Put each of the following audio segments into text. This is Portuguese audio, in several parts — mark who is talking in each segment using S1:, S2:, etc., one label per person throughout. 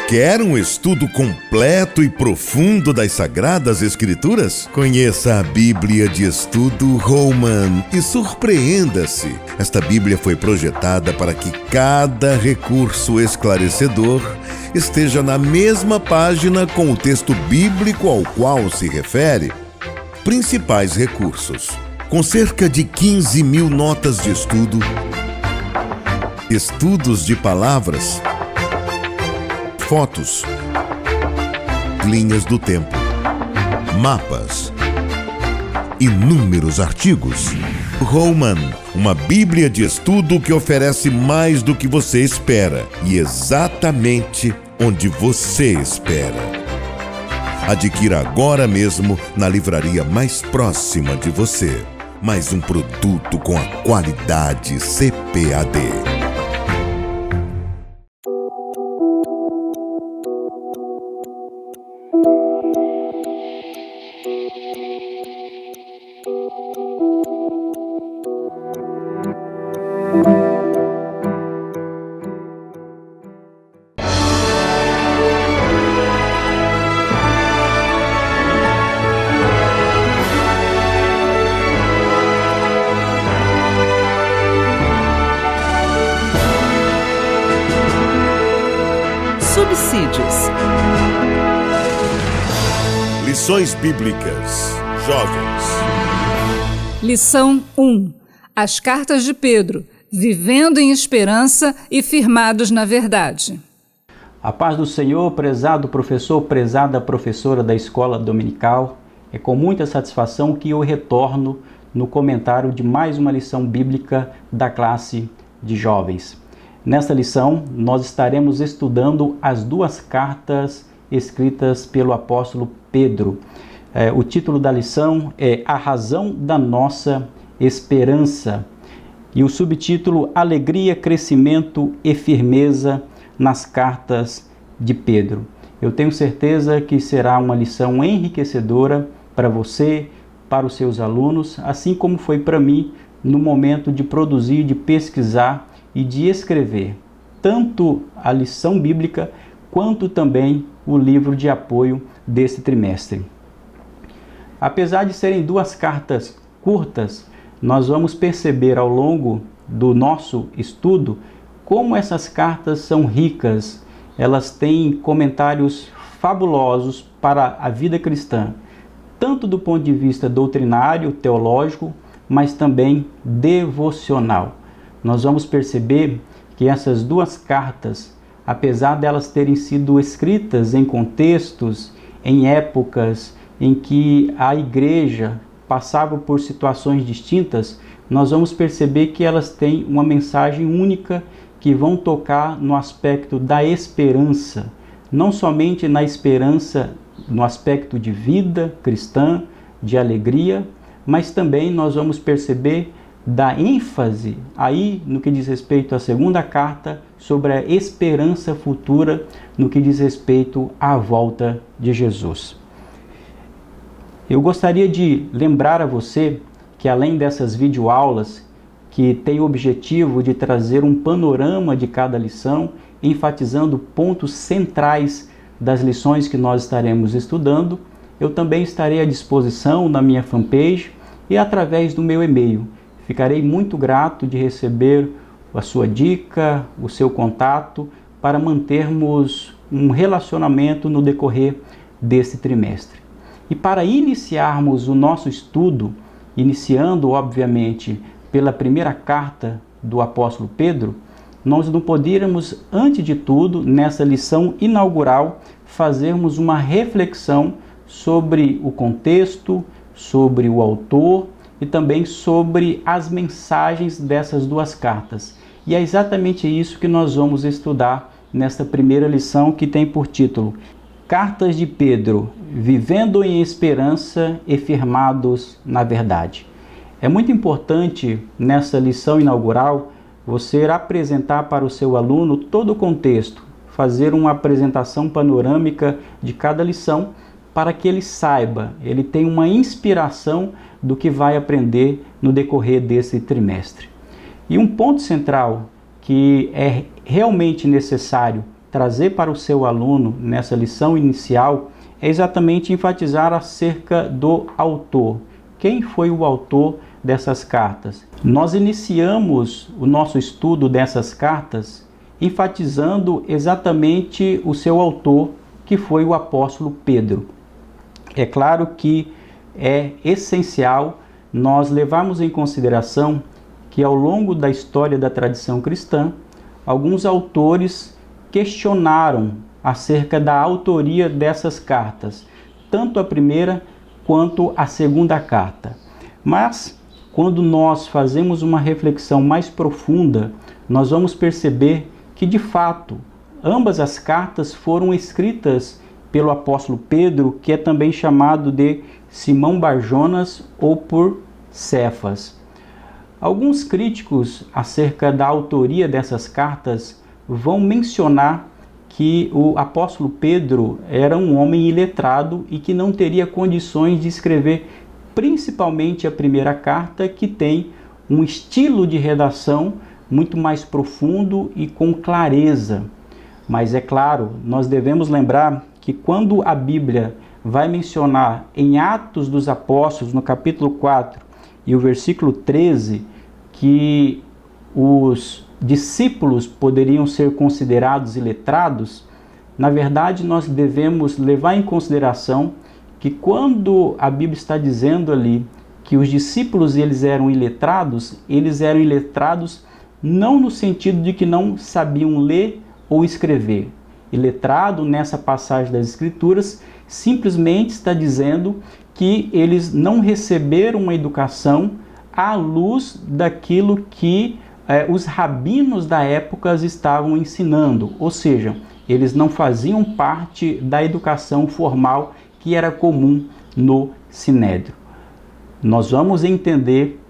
S1: Quer um estudo completo e profundo das Sagradas Escrituras? Conheça a Bíblia de Estudo Holman e surpreenda-se. Esta Bíblia foi projetada para que cada recurso esclarecedor esteja na mesma página com o texto bíblico ao qual se refere. Principais recursos: com cerca de 15.000 notas de estudo, estudos de palavras, fotos, linhas do tempo, mapas, inúmeros artigos. Holman, uma Bíblia de estudo que oferece mais do que você espera e exatamente onde você espera. Adquira agora mesmo na livraria mais próxima de você. Mais um produto com a qualidade CPAD.
S2: Subsídios.
S1: Lições Bíblicas Jovens.
S2: Lição 1. As Cartas de Pedro, vivendo em esperança e firmados na verdade.
S3: A paz do Senhor, prezado professor, prezada professora da Escola Dominical. É com muita satisfação que eu retorno no comentário de mais uma lição bíblica da classe de jovens. Nesta lição, nós estaremos estudando as duas cartas escritas pelo apóstolo Pedro. O título da lição é A Razão da Nossa Esperança e o subtítulo Alegria, Crescimento e Firmeza nas Cartas de Pedro. Eu tenho certeza que será uma lição enriquecedora para você, para os seus alunos, assim como foi para mim no momento de produzir, de pesquisar e de escrever tanto a lição bíblica quanto também o livro de apoio desse trimestre. Apesar de serem duas cartas curtas, nós vamos perceber ao longo do nosso estudo como essas cartas são ricas. Elas têm comentários fabulosos para a vida cristã, tanto do ponto de vista doutrinário, teológico, mas também devocional. Nós vamos perceber que essas duas cartas, apesar delas terem sido escritas em contextos, em épocas em que a igreja passava por situações distintas, nós vamos perceber que elas têm uma mensagem única que vão tocar no aspecto da esperança, não somente na esperança no aspecto de vida cristã, de alegria, mas também nós vamos perceber da ênfase aí no que diz respeito à segunda carta sobre a esperança futura no que diz respeito à volta de Jesus. Eu gostaria de lembrar a você que além dessas videoaulas que têm o objetivo de trazer um panorama de cada lição, enfatizando pontos centrais das lições que nós estaremos estudando, eu também estarei à disposição na minha fanpage e através do meu e-mail. Ficarei muito grato de receber a sua dica, o seu contato, para mantermos um relacionamento no decorrer desse trimestre. E para iniciarmos o nosso estudo, iniciando obviamente pela primeira carta do apóstolo Pedro, nós não poderíamos, antes de tudo, nessa lição inaugural, fazermos uma reflexão sobre o contexto, sobre o autor, e também sobre as mensagens dessas duas cartas. E é exatamente isso que nós vamos estudar nesta primeira lição, que tem por título Cartas de Pedro, vivendo em esperança e firmados na verdade. É muito importante nessa lição inaugural você apresentar para o seu aluno todo o contexto, fazer uma apresentação panorâmica de cada lição, para que ele saiba, ele tenha uma inspiração do que vai aprender no decorrer desse trimestre. E um ponto central que é realmente necessário trazer para o seu aluno nessa lição inicial é exatamente enfatizar acerca do autor. Quem foi o autor dessas cartas? Nós iniciamos o nosso estudo dessas cartas enfatizando exatamente o seu autor, que foi o apóstolo Pedro. É claro que é essencial nós levarmos em consideração que ao longo da história da tradição cristã, alguns autores questionaram acerca da autoria dessas cartas, tanto a primeira quanto a segunda carta. Mas, quando nós fazemos uma reflexão mais profunda, nós vamos perceber que, de fato, ambas as cartas foram escritas pelo apóstolo Pedro, que é também chamado de Simão Barjonas ou por Cefas. Alguns críticos acerca da autoria dessas cartas vão mencionar que o apóstolo Pedro era um homem iletrado e que não teria condições de escrever principalmente a primeira carta, que tem um estilo de redação muito mais profundo e com clareza. Mas é claro, nós devemos lembrar que quando a Bíblia vai mencionar em Atos dos Apóstolos, no capítulo 4 e o versículo 13, que os discípulos poderiam ser considerados iletrados, na verdade nós devemos levar em consideração que quando a Bíblia está dizendo ali que os discípulos eles eram iletrados não no sentido de que não sabiam ler ou escrever. Iletrado nessa passagem das Escrituras simplesmente está dizendo que eles não receberam uma educação à luz daquilo que os rabinos da época estavam ensinando, ou seja, eles não faziam parte da educação formal que era comum no Sinédrio. Nós vamos entender,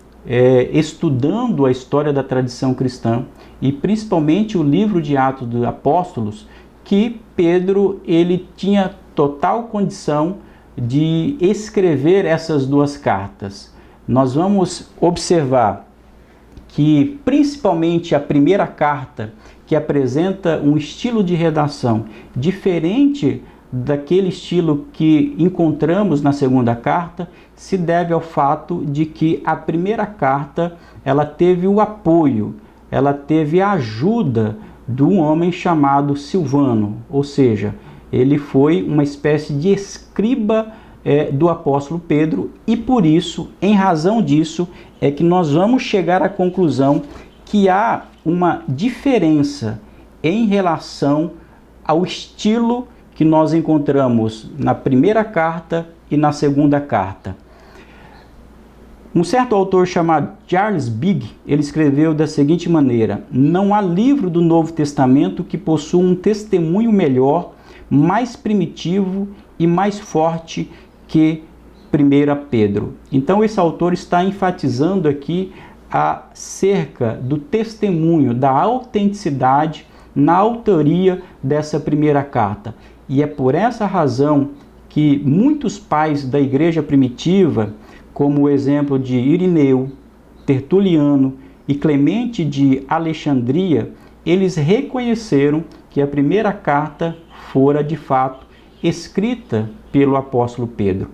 S3: estudando a história da tradição cristã e principalmente o livro de Atos dos Apóstolos, que Pedro ele tinha total condição de escrever essas duas cartas. Nós vamos observar que principalmente a primeira carta, que apresenta um estilo de redação diferente daquele estilo que encontramos na segunda carta, se deve ao fato de que a primeira carta ela teve o apoio, ela teve a ajuda de um homem chamado Silvano, ou seja, ele foi uma espécie de escriba do apóstolo Pedro, e por isso, em razão disso, é que nós vamos chegar à conclusão que há uma diferença em relação ao estilo que nós encontramos na primeira carta e na segunda carta. Um certo autor chamado Charles Bigg, ele escreveu da seguinte maneira: não há livro do Novo Testamento que possua um testemunho melhor, mais primitivo e mais forte que 1 Pedro. Então esse autor está enfatizando aqui acerca do testemunho, da autenticidade na autoria dessa primeira carta. E é por essa razão que muitos pais da igreja primitiva, como o exemplo de Irineu, Tertuliano e Clemente de Alexandria, eles reconheceram que a primeira carta fora de fato escrita pelo apóstolo Pedro.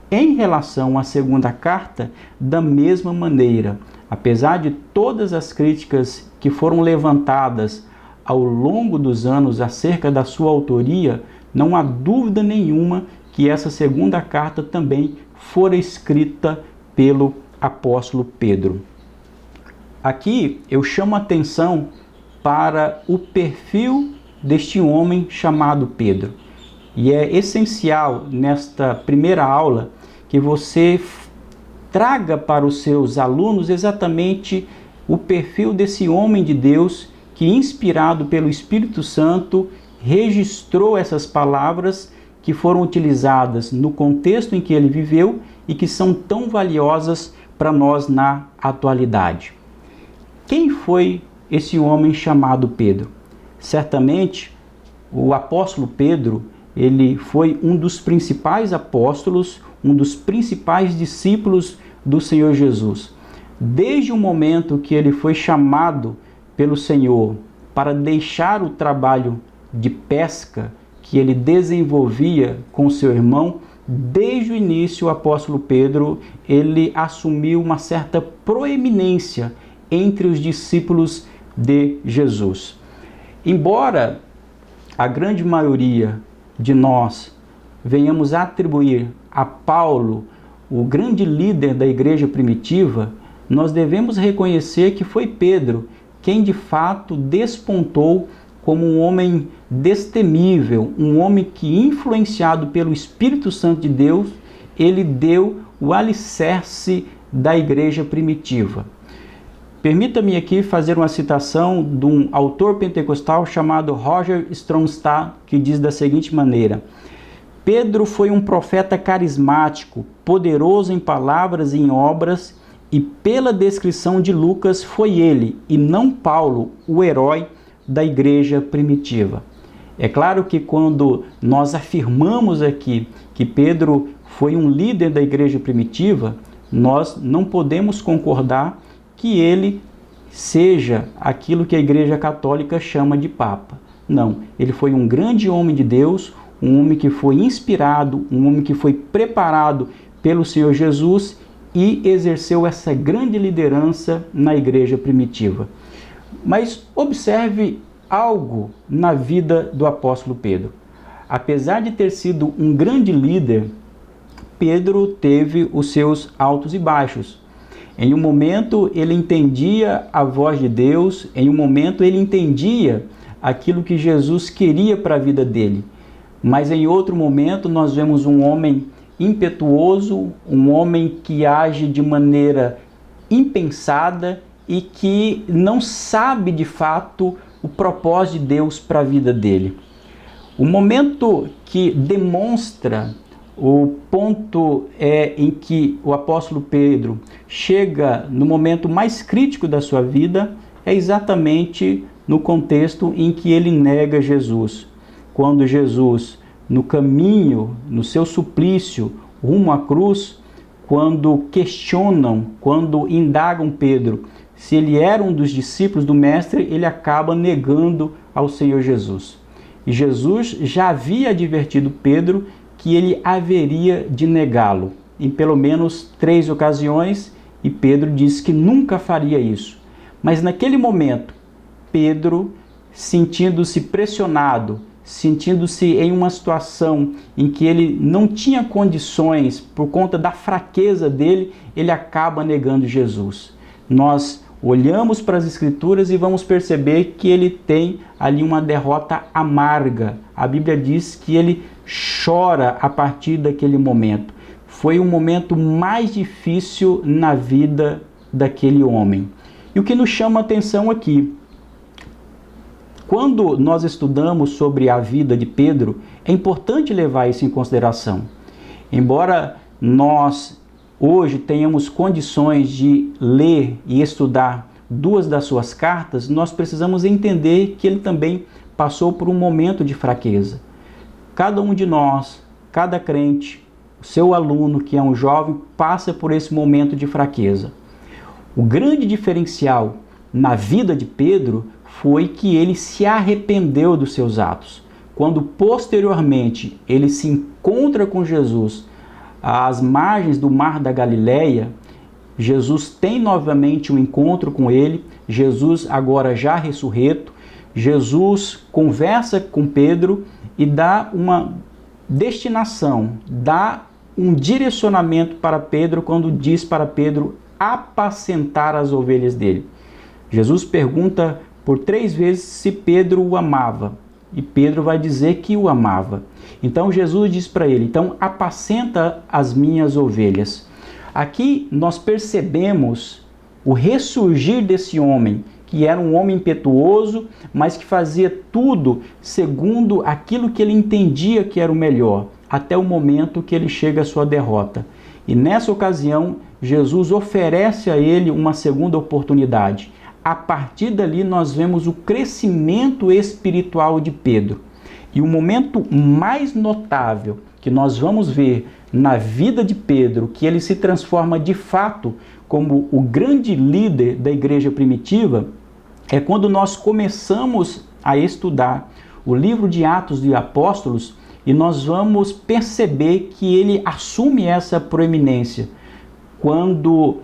S3: Em relação à segunda carta, da mesma maneira, apesar de todas as críticas que foram levantadas ao longo dos anos acerca da sua autoria, não há dúvida nenhuma que essa segunda carta também fora escrita pelo apóstolo Pedro. Aqui eu chamo a atenção para o perfil deste homem chamado Pedro. E é essencial nesta primeira aula que você traga para os seus alunos exatamente o perfil desse homem de Deus que, inspirado pelo Espírito Santo, registrou essas palavras que foram utilizadas no contexto em que ele viveu e que são tão valiosas para nós na atualidade. Quem foi esse homem chamado Pedro? Certamente, o apóstolo Pedro, ele foi um dos principais apóstolos, um dos principais discípulos do Senhor Jesus. Desde o momento que ele foi chamado pelo Senhor para deixar o trabalho de pesca que ele desenvolvia com seu irmão, desde o início o apóstolo Pedro, ele assumiu uma certa proeminência entre os discípulos de Jesus. Embora a grande maioria de nós venhamos atribuir a Paulo o grande líder da igreja primitiva, nós devemos reconhecer que foi Pedro quem de fato despontou como um homem destemível, um homem que, influenciado pelo Espírito Santo de Deus, ele deu o alicerce da igreja primitiva. Permita-me aqui fazer uma citação de um autor pentecostal chamado Roger Stromstad, que diz da seguinte maneira: Pedro foi um profeta carismático, poderoso em palavras e em obras, e pela descrição de Lucas foi ele, e não Paulo, o herói da igreja primitiva. É claro que quando nós afirmamos aqui que Pedro foi um líder da igreja primitiva, nós não podemos concordar que ele seja aquilo que a Igreja Católica chama de Papa. Não, ele foi um grande homem de Deus, um homem que foi inspirado, um homem que foi preparado pelo Senhor Jesus e exerceu essa grande liderança na igreja primitiva. Mas observe algo na vida do apóstolo Pedro. Apesar de ter sido um grande líder, Pedro teve os seus altos e baixos. Em um momento ele entendia a voz de Deus, em um momento ele entendia aquilo que Jesus queria para a vida dele. Mas em outro momento nós vemos um homem impetuoso, um homem que age de maneira impensada e que não sabe de fato o propósito de Deus para a vida dele. O momento que demonstra o ponto em que o apóstolo Pedro chega no momento mais crítico da sua vida é exatamente no contexto em que ele nega Jesus. Quando Jesus, no caminho, no seu suplício, rumo à cruz, quando questionam, quando indagam Pedro se ele era um dos discípulos do Mestre, ele acaba negando ao Senhor Jesus. E Jesus já havia advertido Pedro que ele haveria de negá-lo em pelo menos 3 ocasiões, e Pedro disse que nunca faria isso. Mas naquele momento, Pedro, sentindo-se pressionado, sentindo-se em uma situação em que ele não tinha condições, por conta da fraqueza dele, ele acaba negando Jesus. Nós olhamos para as Escrituras e vamos perceber que ele tem ali uma derrota amarga. A Bíblia diz que ele chora a partir daquele momento. Foi o momento mais difícil na vida daquele homem. E o que nos chama a atenção aqui, quando nós estudamos sobre a vida de Pedro, é importante levar isso em consideração. Embora nós hoje tenhamos condições de ler e estudar 2 das suas cartas, nós precisamos entender que ele também passou por um momento de fraqueza. Cada um de nós, cada crente, o seu aluno que é um jovem, passa por esse momento de fraqueza. O grande diferencial na vida de Pedro foi que ele se arrependeu dos seus atos. Quando posteriormente ele se encontra com Jesus às margens do Mar da Galileia, Jesus tem novamente um encontro com ele, Jesus agora já ressurreto, Jesus conversa com Pedro e dá uma destinação, dá um direcionamento para Pedro quando diz para Pedro apacentar as ovelhas dele. Jesus pergunta por 3 vezes se Pedro o amava, e Pedro vai dizer que o amava. Então Jesus diz para ele, então apacenta as minhas ovelhas. Aqui nós percebemos o ressurgir desse homem, que era um homem impetuoso, mas que fazia tudo segundo aquilo que ele entendia que era o melhor, até o momento que ele chega à sua derrota. E nessa ocasião, Jesus oferece a ele uma segunda oportunidade. A partir dali nós vemos o crescimento espiritual de Pedro. E o momento mais notável que nós vamos ver na vida de Pedro, que ele se transforma de fato como o grande líder da igreja primitiva, é quando nós começamos a estudar o livro de Atos de Apóstolos e nós vamos perceber que ele assume essa proeminência. Quando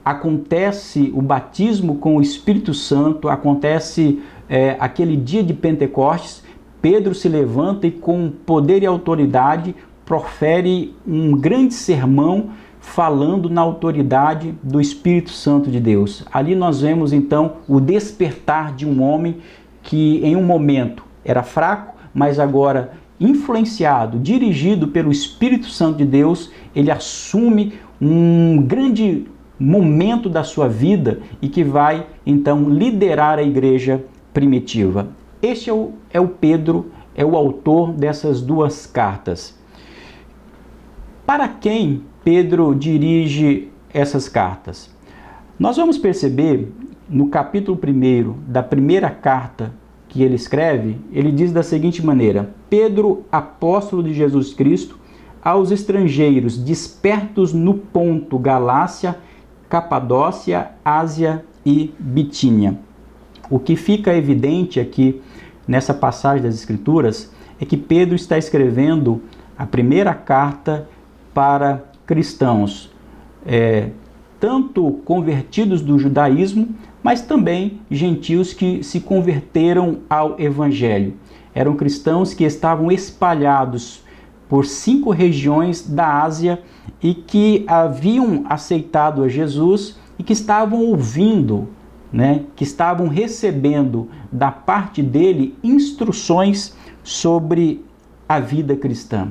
S3: acontece o batismo com o Espírito Santo, acontece aquele dia de Pentecostes, Pedro se levanta e com poder e autoridade profere um grande sermão falando na autoridade do Espírito Santo de Deus. Ali nós vemos então o despertar de um homem que em um momento era fraco, mas agora influenciado, dirigido pelo Espírito Santo de Deus, ele assume um grande momento da sua vida e que vai então liderar a igreja primitiva. Este é o Pedro, é o autor dessas duas cartas. Para quem Pedro dirige essas cartas? Nós vamos perceber no capítulo 1 da primeira carta que ele escreve, ele diz da seguinte maneira: Pedro, apóstolo de Jesus Cristo, aos estrangeiros dispersos no Ponto, Galácia, Capadócia, Ásia e Bitínia. O que fica evidente aqui nessa passagem das Escrituras é que Pedro está escrevendo a primeira carta para cristãos, tanto convertidos do judaísmo, mas também gentios que se converteram ao Evangelho. Eram cristãos que estavam espalhados por 5 regiões da Ásia e que haviam aceitado a Jesus e que estavam ouvindo, que estavam recebendo da parte dele instruções sobre a vida cristã.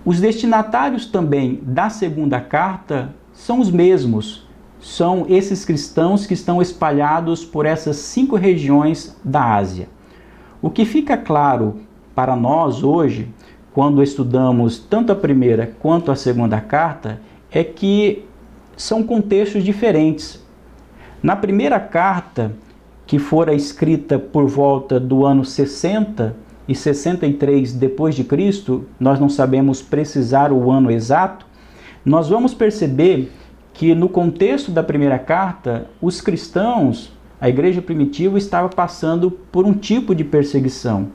S3: Os destinatários também da segunda carta são os mesmos. São esses cristãos que estão espalhados por essas 5 regiões da Ásia. O que fica claro para nós hoje, quando estudamos tanto a primeira quanto a segunda carta, é que são contextos diferentes. Na primeira carta, que fora escrita por volta do ano 60 e 63 depois de Cristo, nós não sabemos precisar o ano exato, nós vamos perceber que no contexto da primeira carta, os cristãos, a igreja primitiva, estava passando por um tipo de perseguição.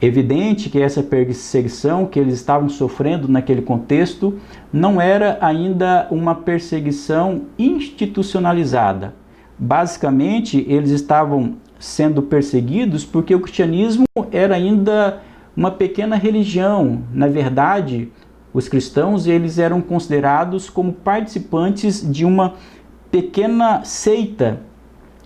S3: Evidente que essa perseguição que eles estavam sofrendo naquele contexto não era ainda uma perseguição institucionalizada. Basicamente, eles estavam sendo perseguidos porque o cristianismo era ainda uma pequena religião. Na verdade, os cristãos eles eram considerados como participantes de uma pequena seita.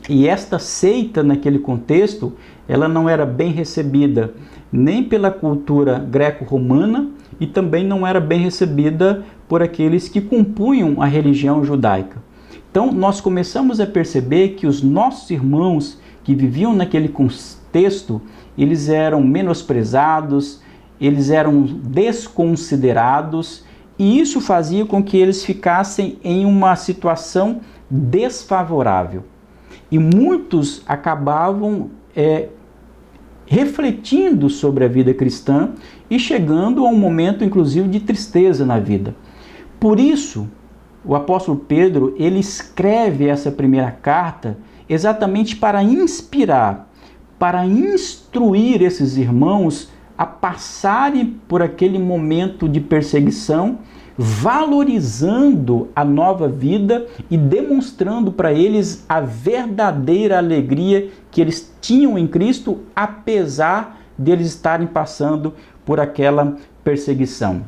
S3: E esta seita, naquele contexto, ela não era bem recebida nem pela cultura greco-romana e também não era bem recebida por aqueles que compunham a religião judaica. Então, nós começamos a perceber que os nossos irmãos que viviam naquele contexto, eles eram menosprezados, eles eram desconsiderados, e isso fazia com que eles ficassem em uma situação desfavorável. E muitos acabavam refletindo sobre a vida cristã e chegando a um momento, inclusive, de tristeza na vida. Por isso, o apóstolo Pedro, ele escreve essa primeira carta exatamente para inspirar, para instruir esses irmãos a passarem por aquele momento de perseguição, valorizando a nova vida e demonstrando para eles a verdadeira alegria que eles tinham em Cristo, apesar de eles estarem passando por aquela perseguição.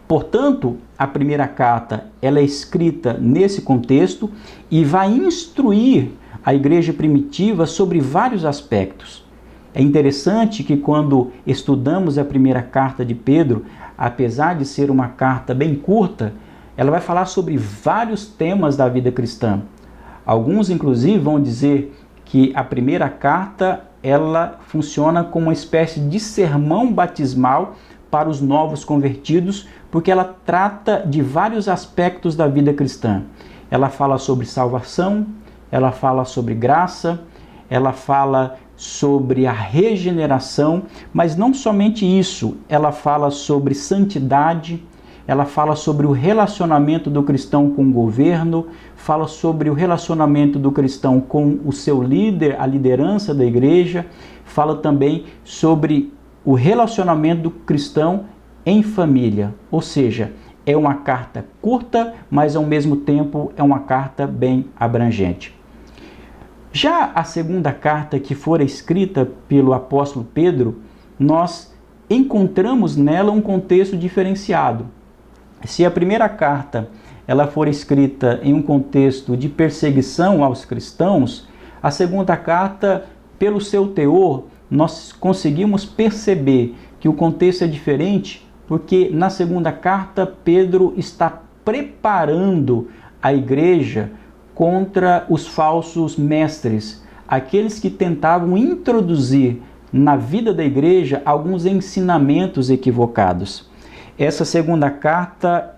S3: Portanto, a primeira carta ela é escrita nesse contexto e vai instruir a igreja primitiva sobre vários aspectos. É interessante que quando estudamos a primeira carta de Pedro, apesar de ser uma carta bem curta, ela vai falar sobre vários temas da vida cristã. Alguns, inclusive, vão dizer que a primeira carta ela funciona como uma espécie de sermão batismal para os novos convertidos, porque ela trata de vários aspectos da vida cristã. Ela fala sobre salvação, ela fala sobre graça, ela fala sobre a regeneração, mas não somente isso, ela fala sobre santidade, ela fala sobre o relacionamento do cristão com o governo, fala sobre o relacionamento do cristão com o seu líder, a liderança da igreja, fala também sobre o relacionamento do cristão em família, ou seja, é uma carta curta, mas ao mesmo tempo é uma carta bem abrangente. Já a segunda carta que fora escrita pelo apóstolo Pedro, nós encontramos nela um contexto diferenciado. Se a primeira carta ela for escrita em um contexto de perseguição aos cristãos, a segunda carta, pelo seu teor, nós conseguimos perceber que o contexto é diferente, porque na segunda carta Pedro está preparando a igreja contra os falsos mestres, aqueles que tentavam introduzir na vida da igreja alguns ensinamentos equivocados. Essa segunda carta,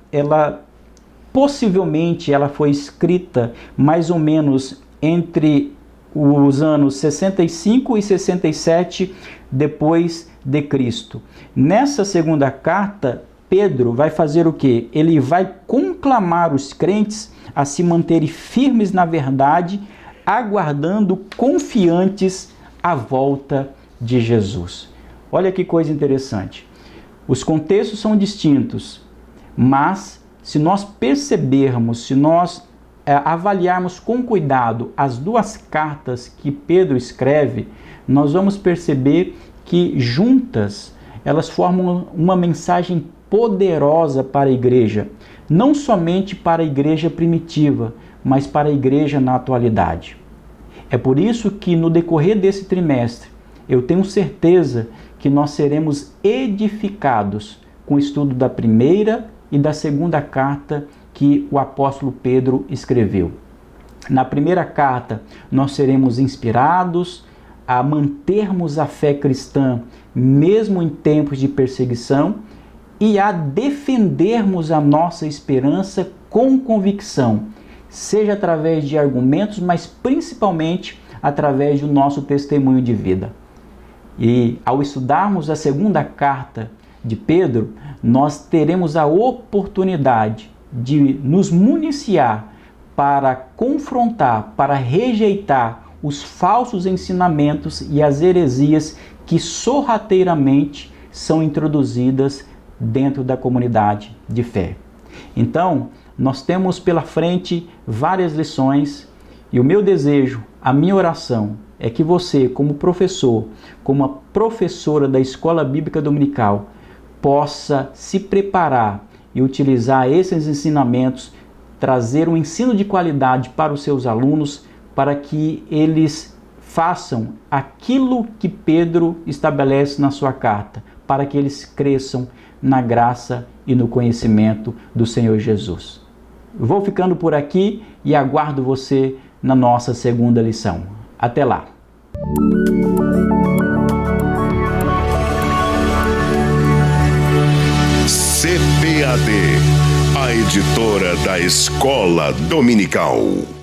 S3: possivelmente ela foi escrita mais ou menos entre os anos 65 e 67 depois de Cristo. Nessa segunda carta, Pedro vai fazer o quê? Ele vai conclamar os crentes a se manterem firmes na verdade, aguardando confiantes a volta de Jesus. Olha que coisa interessante. Os contextos são distintos, mas se nós percebermos, se nós avaliarmos com cuidado as duas cartas que Pedro escreve, nós vamos perceber que juntas elas formam uma mensagem poderosa para a igreja, não somente para a igreja primitiva, mas para a igreja na atualidade. É por isso que no decorrer desse trimestre, eu tenho certeza que nós seremos edificados com o estudo da primeira e da segunda carta que o apóstolo Pedro escreveu. Na primeira carta, nós seremos inspirados a mantermos a fé cristã, mesmo em tempos de perseguição, e a defendermos a nossa esperança com convicção, seja através de argumentos, mas principalmente através do nosso testemunho de vida. E ao estudarmos a segunda carta de Pedro, nós teremos a oportunidade de nos municiar para confrontar, para rejeitar os falsos ensinamentos e as heresias que sorrateiramente são introduzidas dentro da comunidade de fé. Então, nós temos pela frente várias lições e o meu desejo, a minha oração é que você, como professor, como uma professora da Escola Bíblica Dominical, possa se preparar e utilizar esses ensinamentos, trazer um ensino de qualidade para os seus alunos, para que eles façam aquilo que Pedro estabelece na sua carta, para que eles cresçam na graça e no conhecimento do Senhor Jesus. Vou ficando por aqui e aguardo você na nossa segunda lição. Até lá!
S1: CPAD, a editora da Escola Dominical.